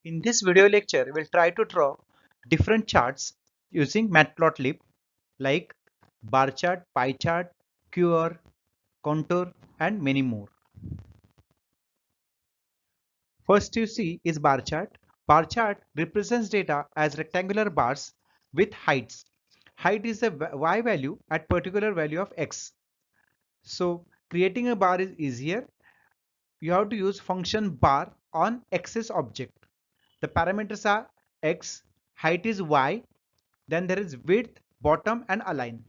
In this video lecture, we'll try to draw different charts using Matplotlib like bar chart, pie chart, QR, contour, and many more. First you see is bar chart. Bar chart represents data as rectangular bars with heights. Height is the y value at particular value of x. So creating a bar is easier. You have to use function bar on x's object. The parameters are x, height is y, then there is width, bottom and align.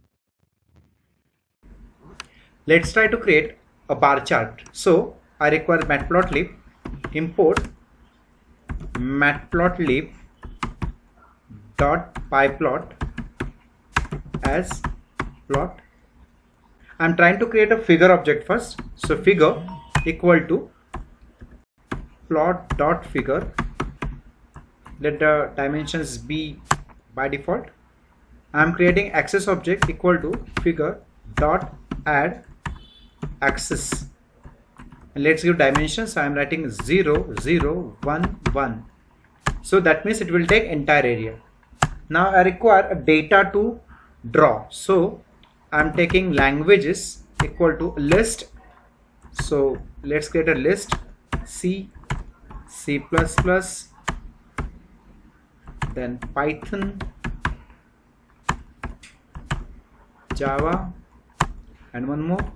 Let's try to create a bar chart. So I require matplotlib, import matplotlib dot pyplot as plot. I'm trying to create a figure object first. So figure equal to plot dot figure. Let the dimensions be by default. I'm creating axis object equal to figure dot add axis. And let's give dimensions. I'm writing 0, 0, 1, 1. So that means it will take entire area. Now I require a data to draw. So I'm taking languages equal to list. So let's create a list. C, C++, then Python, Java, and one more,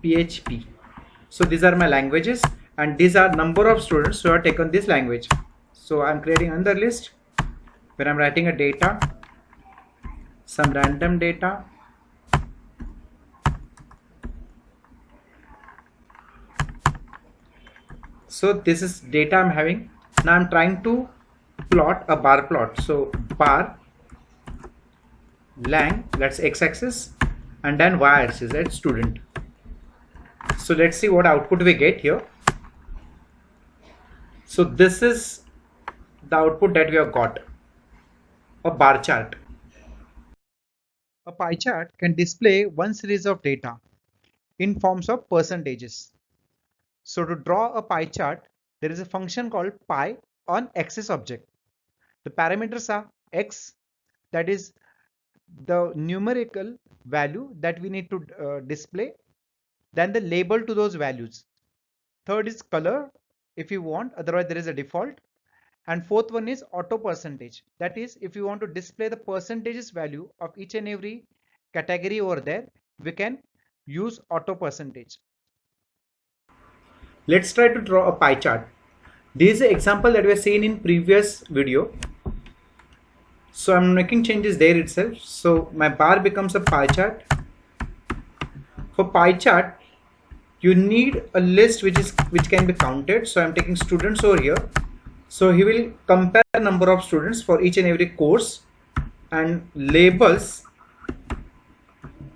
PHP. So these are my languages and these are number of students who have taken this language. So I'm creating another list where I'm writing a data, some random data, so this is data I'm having. Now I'm trying to plot a bar plot. So bar lang, that's x-axis, and then y-axis, that's student. So let's see what output we get here. So this is the output that we have got, a bar chart. A pie chart can display one series of data in forms of percentages. So to draw a pie chart, there is a function called pie on axis object. The parameters are x, that is the numerical value that we need to display, then the label to those values. Third is color if you want, otherwise there is a default. And fourth one is auto percentage, that is if you want to display the percentages value of each and every category over there, we can use auto percentage. Let's try to draw a pie chart. This is an example that we have seen in previous video. So I'm making changes there itself. So my bar becomes a pie chart. For pie chart, you need a list which can be counted. So I'm taking students over here. So he will compare the number of students for each and every course, and labels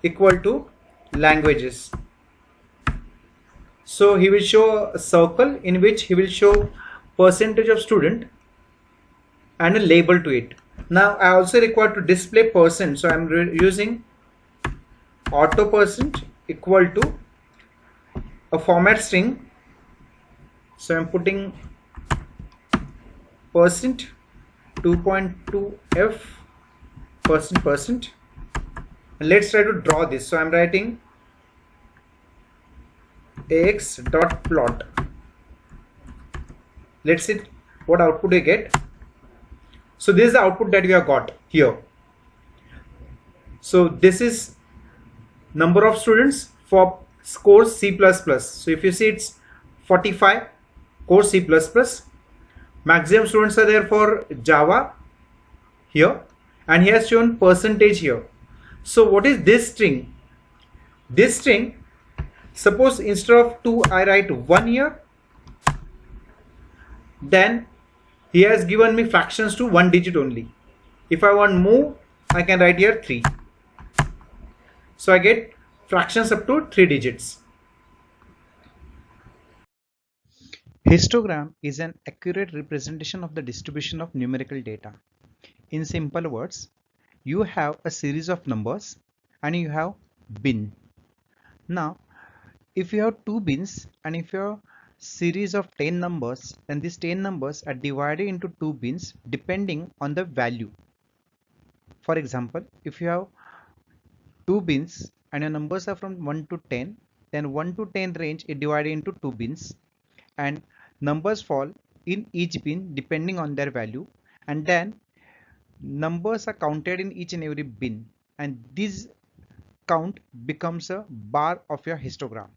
equal to languages. So he will show a circle in which he will show percentage of student and a label to it. Now I also require to display percent. So I'm using auto percent equal to a format string. So I'm putting percent 2.2f percent. And let's try to draw this. So I'm writing ax dot plot. Let's see what output we get. So this is the output that we have got here. So this is number of students for course C++. So if you see, it's 45 course C++. Maximum students are there for Java here, and he has shown percentage here. So what is this string? This string, suppose instead of 2 I write 1 here, then he has given me fractions to 1 digit only. If I want more, I can write here 3. So I get fractions up to 3 digits. Histogram is an accurate representation of the distribution of numerical data. In simple words, you have a series of numbers and you have bin. Now, if you have two bins and if you have series of 10 numbers, and these 10 numbers are divided into two bins depending on the value. For example, if you have two bins and your numbers are from 1 to 10, then 1 to 10 range is divided into two bins, and numbers fall in each bin depending on their value, and then numbers are counted in each and every bin, and this count becomes a bar of your histogram.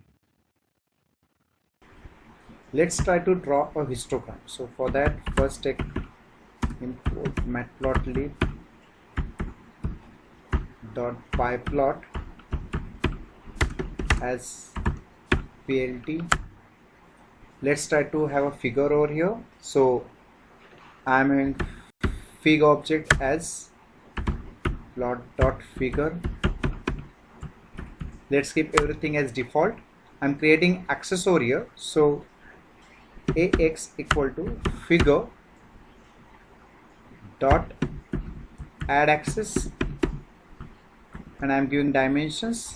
Let's try to draw a histogram. So for that, first take import matplotlib dot pyplot as plt. Let's try to have a figure over here. So I'm in fig object as plot dot figure. Let's keep everything as default. I'm creating axis over here. So ax equal to figure dot add axis, and I'm giving dimensions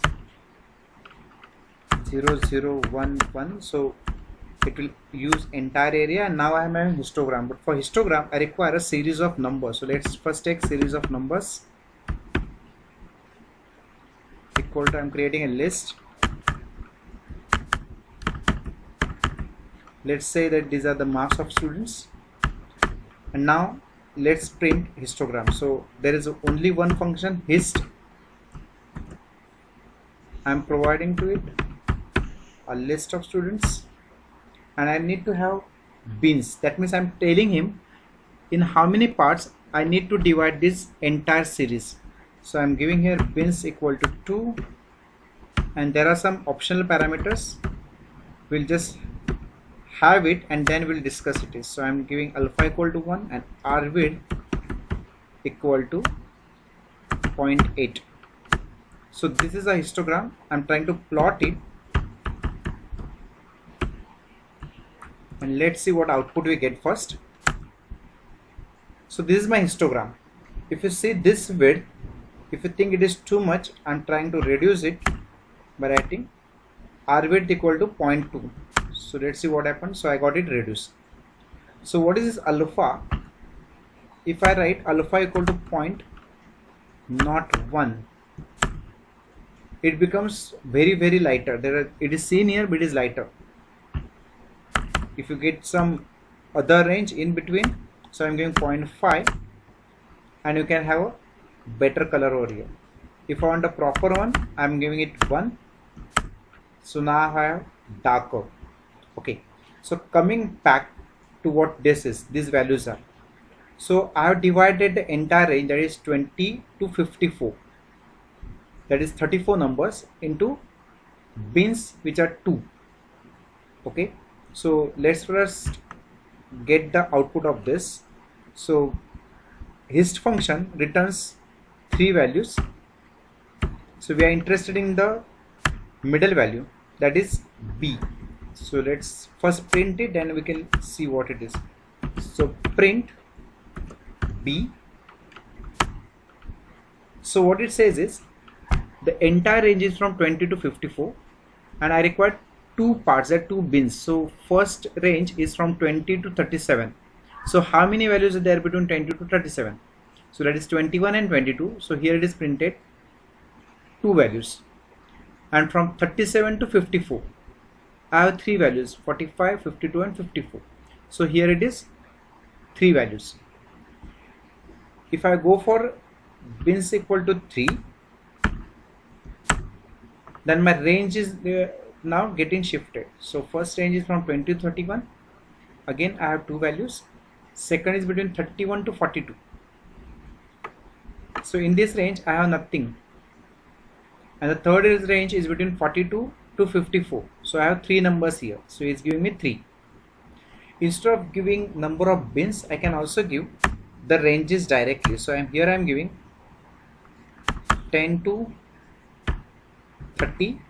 0 0 1 1, so it will use entire area. And now I am having histogram, but for histogram I require a series of numbers. So let's first take series of numbers equal to, I'm creating a list. Let's say that these are the marks of students, and now let's print histogram. So there is only one function, hist. I'm providing to it a list of students, and I need to have bins. That means I'm telling him in how many parts I need to divide this entire series. So I'm giving here bins equal to 2, and there are some optional parameters. We'll just have it and then we'll discuss it. So I'm giving alpha equal to 1 and rwidth equal to 0.8. So this is a histogram. I'm trying to plot it, and let's see what output we get first. So this is my histogram. If you see this width, if you think it is too much, I'm trying to reduce it by writing rwidth equal to 0.2. So let's see what happens. So I got it reduced. So what is this alpha? If I write alpha equal to 0.01, it becomes very lighter. It is seen here, but it is lighter. If you get some other range in between, so I'm giving 0.5, and you can have a better color over here. If I want a proper one, I'm giving it 1. So now I have darker. Okay, so coming back to what this is, these values are. So I have divided the entire range, that is 20 to 54, that is 34 numbers, into bins which are 2. Okay, so let's first get the output of this. So hist function returns 3 values. So we are interested in the middle value, that is b. So let's first print it, then we can see what it is. So print b. So what it says is the entire range is from 20 to 54, and I require 2 parts, that 2 bins. So first range is from 20 to 37. So how many values are there between 20 to 37? So that is 21 and 22. So here it is printed 2 values, and from 37 to 54 I have 3 values, 45, 52 and 54. So here it is 3 values. If I go for bins equal to 3, then my range is now getting shifted. So first range is from 20 to 31. Again I have 2 values. Second is between 31 to 42. So in this range I have nothing. And the third range is between 42 to 54. So I have 3 numbers here. So it's giving me 3. Instead of giving number of bins, I can also give the ranges directly. So I'm giving 10 to 30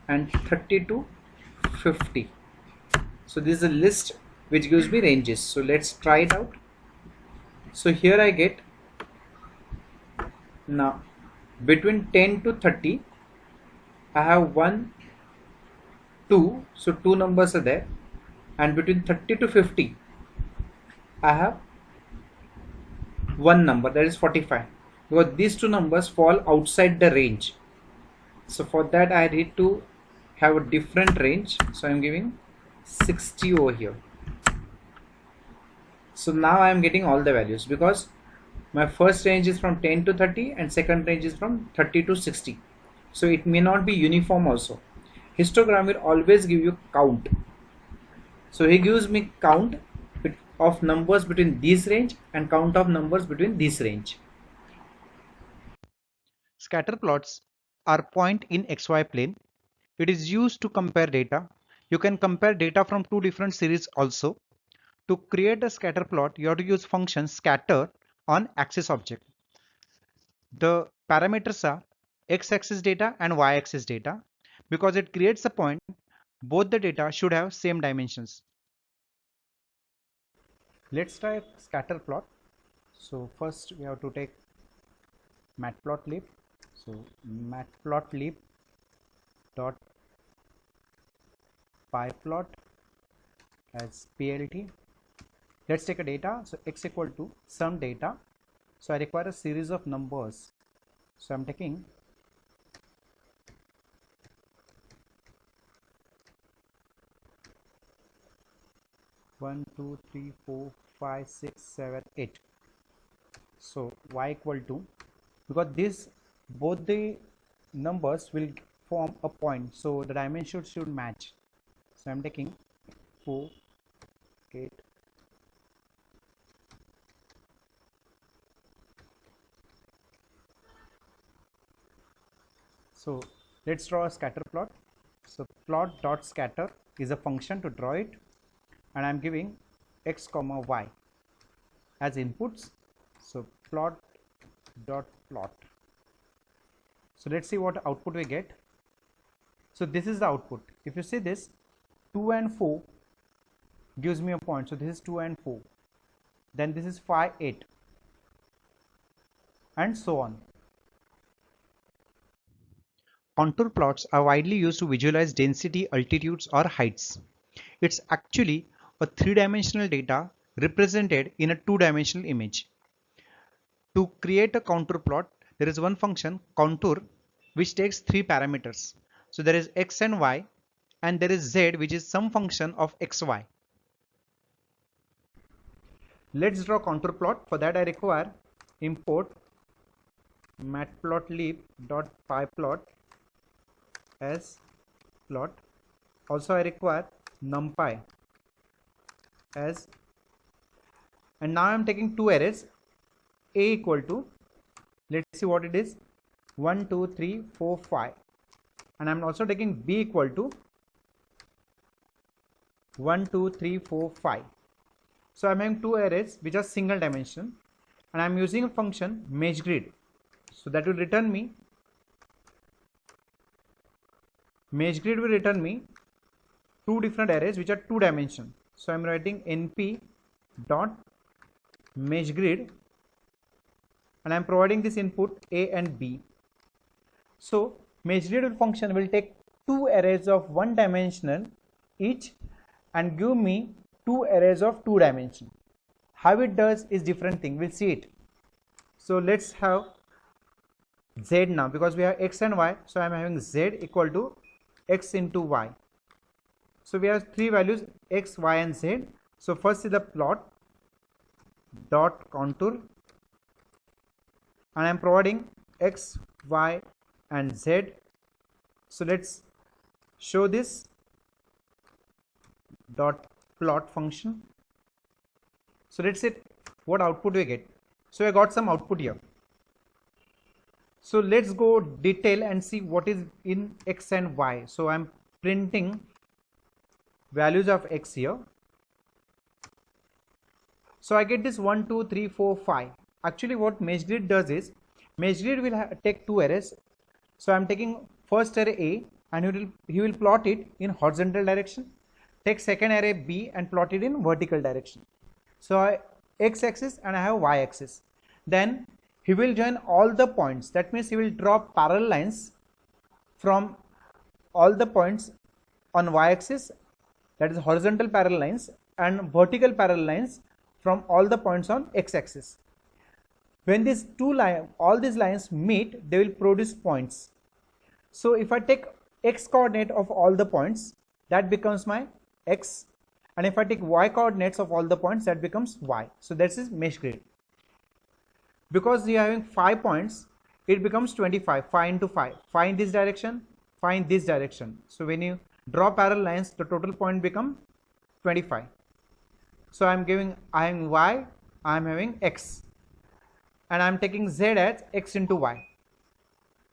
and 30 to 50. So this is a list which gives me ranges. So let's try it out. So here I get, now between 10 to 30 I have 1, 2, so 2 numbers are there. and between 30 to 50 I have one number, that is 45, because these two numbers fall outside the range. So for that I need to have a different range, so I'm giving 60 over here. So now I am getting all the values because my first range is from 10 to 30 and second range is from 30 to 60. So it may not be uniform also. Histogram will always give you count. So he gives me count of numbers between this range and count of numbers between this range. Scatter plots are point in XY plane. It is used to compare data. You can compare data from two different series also. To create a scatter plot, you have to use function scatter on axis object. The parameters are x-axis data and y-axis data. Because it creates a point, both the data should have same dimensions. Let's try a scatter plot. So first we have to take matplotlib. So matplotlib dot pyplot as plt. Let's take a data. So x equal to some data. So I require a series of numbers. So I'm taking 1, 2, 3, 4, 5, 6, 7, 8. So y equal to, because this both the numbers will form a point, so the dimensions should match. So I'm taking 4, 8. So let's draw a scatter plot. So plot dot scatter is a function to draw it, and I'm giving x comma y as inputs. So plot dot plot. So let's see what output we get. So this is the output. If you see this, 2 and 4 gives me a point. So this is 2 and 4. Then this is 5, 8, and so on. Contour plots are widely used to visualize density, altitudes, or heights. It's actually a three-dimensional data represented in a two-dimensional image. To create a contour plot, there is one function, contour, which takes three parameters. So there is x and y, and there is z, which is some function of xy. Let's draw contour plot. For that I require import matplotlib.pyplot as plot. Also I require numpy as, and now I am taking two arrays, a equal to, let's see what it is, 1, 2, 3, 4, 5, and I am also taking b equal to 1, 2, 3, 4, 5. So I am having two arrays which are single dimension, and I am using a function MeshGrid. So that will return me, MeshGrid will return me two different arrays which are two dimension. So I am writing np dot MeshGrid, and I am providing this input a and b. So MeshGrid function will take two arrays of one dimensional each and give me two arrays of two dimension. How it does is different thing, we'll see it. So let's have z now, because we have x and y. So I am having z equal to x into y. So we have three values, x, y, and z. So first is the plot dot contour, and I am providing x, y, and z. So let's show this dot plot function. So let's see what output we get. So I got some output here. So let's go detail and see what is in x and y. So I'm printing values of x here. So I get this 1, 2, 3, 4, 5. Actually what MeshGrid does is, MeshGrid will take two arrays. So I'm taking first array A, and he will plot it in horizontal direction. Take second array B and plot it in vertical direction. So I x-axis and I have y-axis. Then he will join all the points. That means he will draw parallel lines from all the points on y-axis that is horizontal parallel lines and vertical parallel lines from all the points on x-axis. When these all these lines meet, they will produce points. So if I take x coordinate of all the points, that becomes my x, and if I take y coordinates of all the points, that becomes y. So this is mesh grid. Because we are having 5 points, it becomes 25, 5 into 5, 5 in this direction, 5 in this direction. So when you draw parallel lines, the total point become 25. So I am having y, I am having x, and I am taking z as x into y,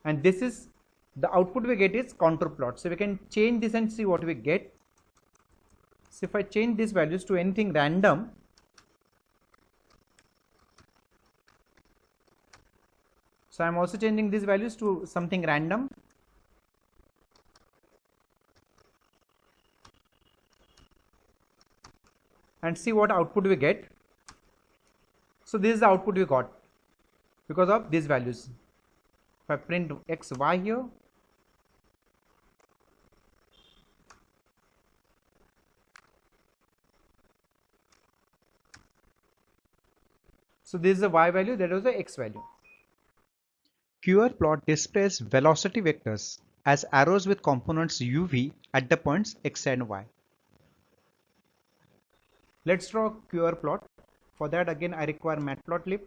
and this is the output we get is contour plot. So we can change this and see what we get. So if I change these values to anything random, so I am also changing these values to something random. And see what output we get. So this is the output we got because of these values. If I print x, y here, so this is the y value, that was the x value. QR plot displays velocity vectors as arrows with components uv at the points x and y. Let's draw QR plot. For that, again I require matplotlib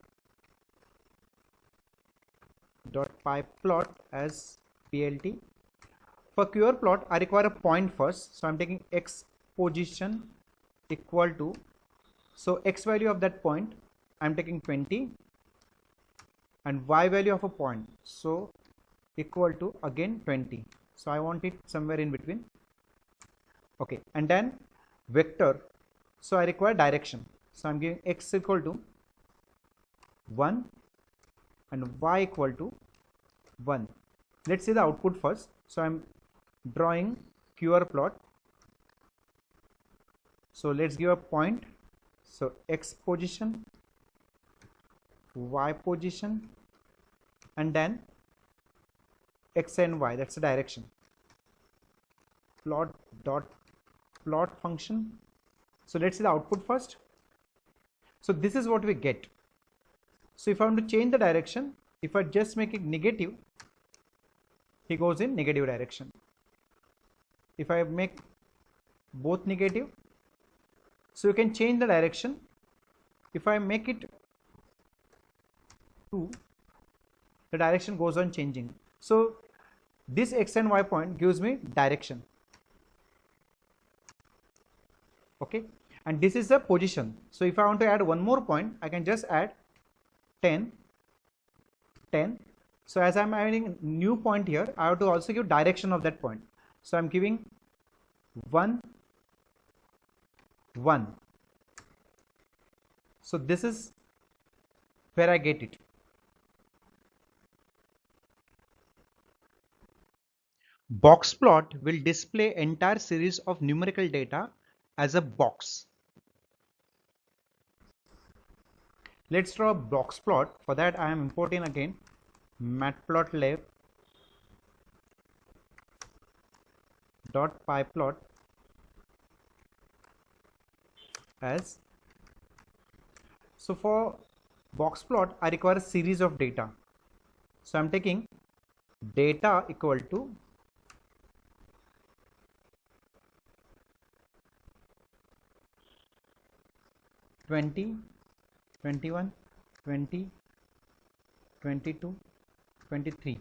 .pyplot as plt. For QR plot, I require a point first, so I'm taking x position equal to, so x value of that point I'm taking 20, and y value of a point, so equal to again 20. So I want it somewhere in between. Okay, and then vector, so I require direction, so I'm giving x equal to 1 and y equal to 1. Let's see the output first. So I'm drawing QR plot. So let's give a point, so x position, y position, and then x and y, that's the direction. Plot dot plot function. So let's see the output first. So this is what we get. So if I want to change the direction, if I just make it negative, he goes in negative direction. If I make both negative, so you can change the direction. If I make it 2, the direction goes on changing. So this x and y point gives me direction. Okay, and this is the position. So if I want to add one more point, I can just add 10, 10. So as I'm adding new point here, I have to also give direction of that point. So I'm giving 1, 1. So this is where I get it. Box plot will display entire series of numerical data as a box. Let's draw a box plot. For that, I am importing again matplotlib .pyplot as. So for box plot, I require a series of data. So I'm taking data equal to (20, 21, 20, 22, 23).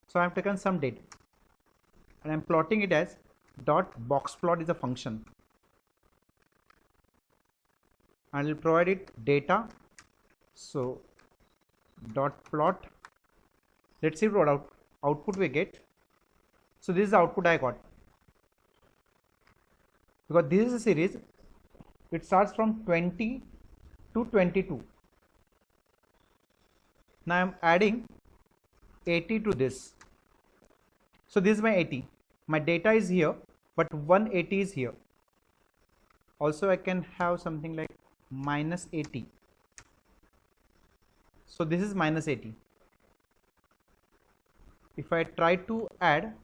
So I have taken some data and I am plotting it as box plot is a function, and I will provide it data. So plot. Let's see what output we get. So this is the output I got, because this is a series. It starts from 20 to 22. Now I am adding 80 to this. So this is my 80. My data is here, but 180 is here. Also I can have something like minus 80. So this is minus 80. If I try to add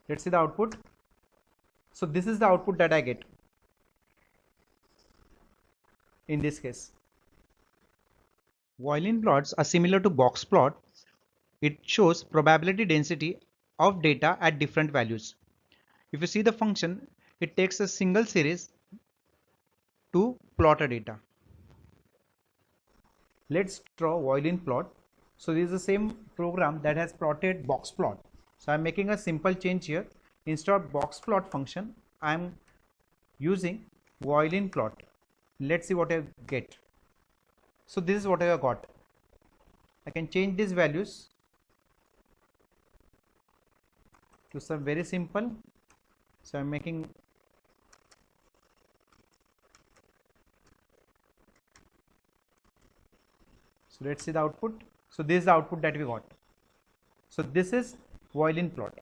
Let's see the output. So this is the output that I get in this case. Boolean plots are similar to box plot. It shows probability density of data at different values. If you see the function, it takes a single series to plot a data. Let's draw Boolean plot. So this is the same program that has plotted box plot. So I'm making a simple change here. Instead of box plot function, I'm using Boolean plot. Let's see what I get. So this is what I got. I can change these values to some very simple. So I'm making so let's see the output. So this is the output that we got. So this is Boolean plot.